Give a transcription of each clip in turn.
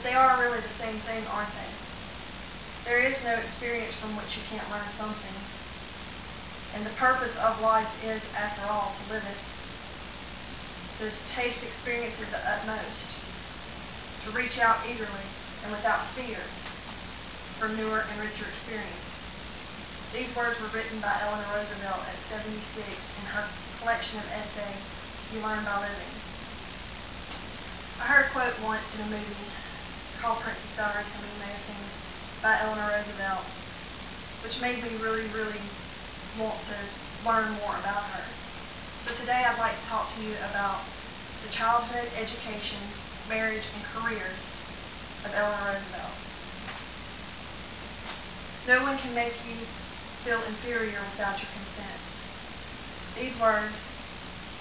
they are really the same thing, aren't they? There is no experience from which you can't learn something. And the purpose of life is, after all, to live it. To taste experience at the utmost. To reach out eagerly and without fear for newer and richer experience. These words were written by Eleanor Roosevelt at 76 in her collection of essays, You Learn by Living. I heard a quote once in a movie called Princess Diaries, some of you may have seen it, by Eleanor Roosevelt, which made me really, really want to learn more about her. So today I'd like to talk to you about the childhood, education, marriage, and career of Eleanor Roosevelt. No one can make you feel inferior without your consent. These words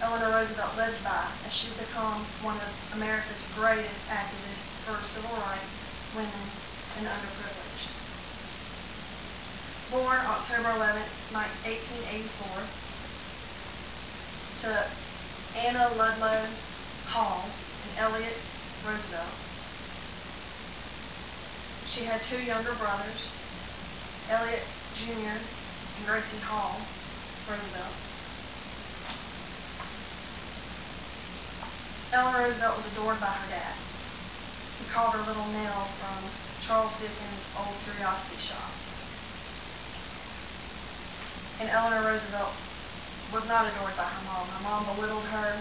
Eleanor Roosevelt lived by as she became one of America's greatest activists for civil rights, women, and the underprivileged. Born October 11, 1884, to Anna Ludlow Hall and Elliott Roosevelt. She had two younger brothers, Elliott Jr. and Gracie Hall Roosevelt. Eleanor Roosevelt was adored by her dad. He called her Little Nell from Charles Dickens' Old Curiosity Shop. And Eleanor Roosevelt was not adored by her mom. Her mom belittled her,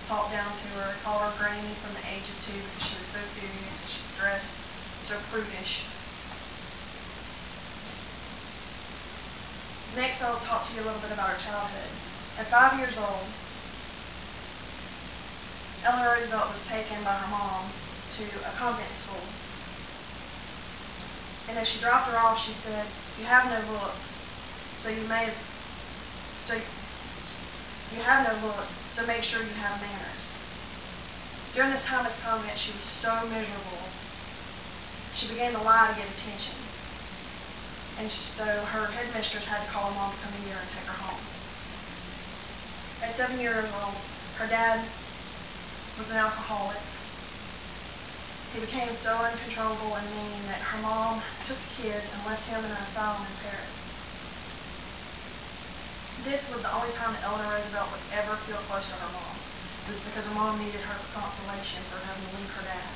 talked down to her, called her Granny from the age of 2 because she was so serious and she dressed so prudish. Next, I'll talk to you a little bit about her childhood. At 5 years old, Eleanor Roosevelt was taken by her mom to a convent school. And as she dropped her off, she said, "You have no looks, so make sure you have manners." During this time at the convent, she was so miserable. She began to lie to get attention. And so her headmistress had to call her mom to come in here and take her home. At 7 years old, her dad was an alcoholic. He became so uncontrollable and mean that her mom took the kids and left him in an asylum in Paris. This was the only time that Eleanor Roosevelt would ever feel close to her mom. It was because her mom needed her for consolation for having to leave her dad.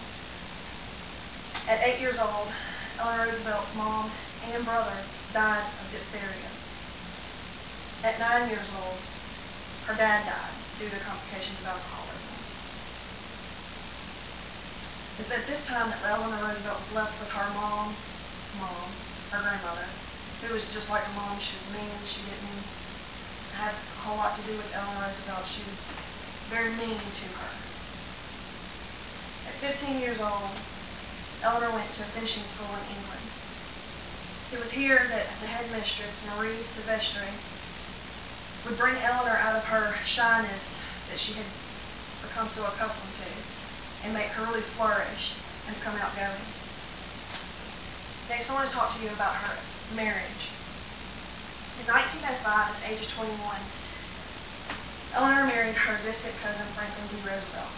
At 8 years old, Eleanor Roosevelt's mom and brother died of diphtheria. At 9 years old, her dad died due to complications of alcoholism. It's at this time that Eleanor Roosevelt was left with her her grandmother, who was just like her mom. She was mean. She didn't have a whole lot to do with Eleanor Roosevelt. She was very mean to her. At 15 years old, Eleanor went to a finishing school in England. It was here that the headmistress, Marie Silvestre, would bring Eleanor out of her shyness that she had become so accustomed to and make her really flourish and become outgoing. Next, I want to talk to you about her marriage. In 1905, at the age of 21, Eleanor married her distant cousin Franklin D. Roosevelt.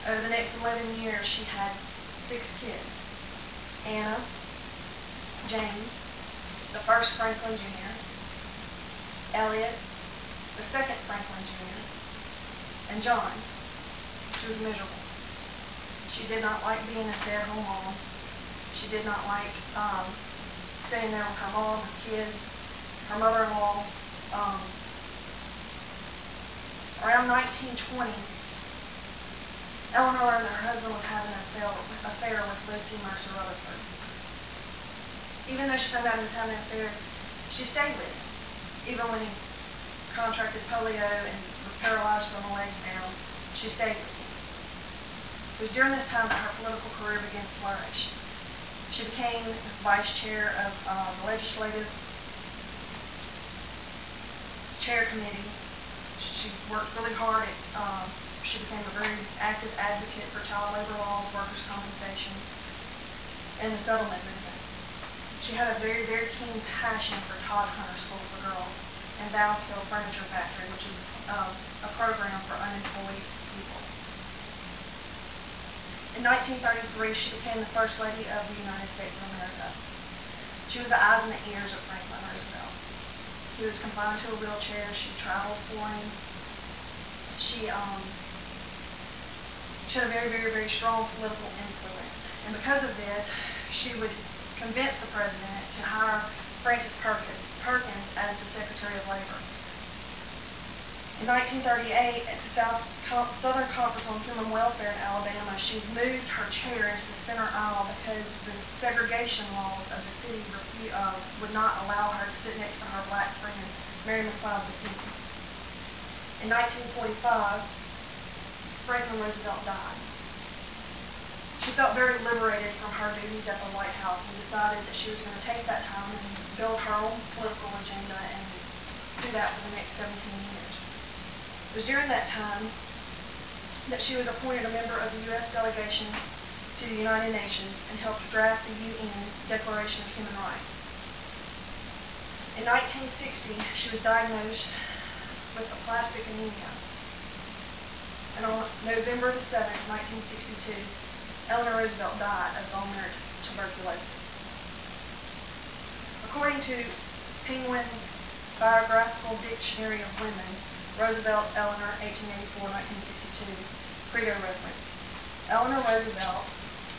Over the next 11 years, she had 6 kids. Anna, James, the first Franklin Jr., Elliott, the second Franklin Jr., and John. She was miserable. She did not like being a stay-at-home mom. She did not like staying there with her mom, her kids, her mother-in-law. Around 1920, Eleanor learned that her husband was having an affair with Lucy Mercer Rutherford. Even though she found out he was having an affair, she stayed with him. Even when he contracted polio and was paralyzed from the legs down, she stayed with him. It was during this time that her political career began to flourish. She became vice chair of the legislative chair committee. She worked really hard at, she became a very active advocate for child labor laws, workers' compensation, and the settlement movement. She had a very, very keen passion for Todd Hunter School for Girls and Bow Hill Furniture Factory, which is a program for unemployed people. In 1933, she became the First Lady of the United States of America. She was the eyes and the ears of Franklin Roosevelt. He was confined to a wheelchair. She traveled for him. She had a very, very, very strong political influence. And because of this, she would convince the president to hire Frances Perkins as the Secretary of Labor. In 1938, at the Southern Conference on Human Welfare in Alabama, she moved her chair into the center aisle because the segregation laws of the city would not allow her to sit next to her black friend, Mary McLeod Bethune. In 1945, Franklin Roosevelt died. She felt very liberated from her duties at the White House and decided that she was going to take that time and build her own political agenda and do that for the next 17 years. It was during that time that she was appointed a member of the U.S. delegation to the United Nations and helped draft the UN Declaration of Human Rights. In 1960, she was diagnosed with aplastic anemia. And on November 7, 1962, Eleanor Roosevelt died of vulnar tuberculosis. According to Penguin Biographical Dictionary of Women, Roosevelt, Eleanor, 1884-1962, Credo reference. Eleanor Roosevelt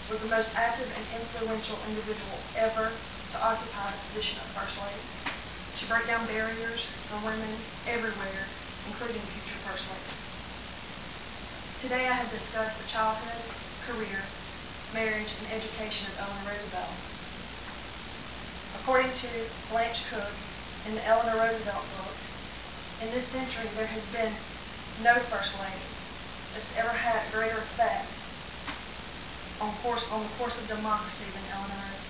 was the most active and influential individual ever to occupy the position of First Lady. She broke down barriers for women everywhere, including future First Ladies. Today I have discussed the childhood, career, marriage, and education of Eleanor Roosevelt. According to Blanche Cook in the Eleanor Roosevelt book, in this century there has been no First Lady that's ever had a greater effect on the course of democracy than Eleanor Roosevelt.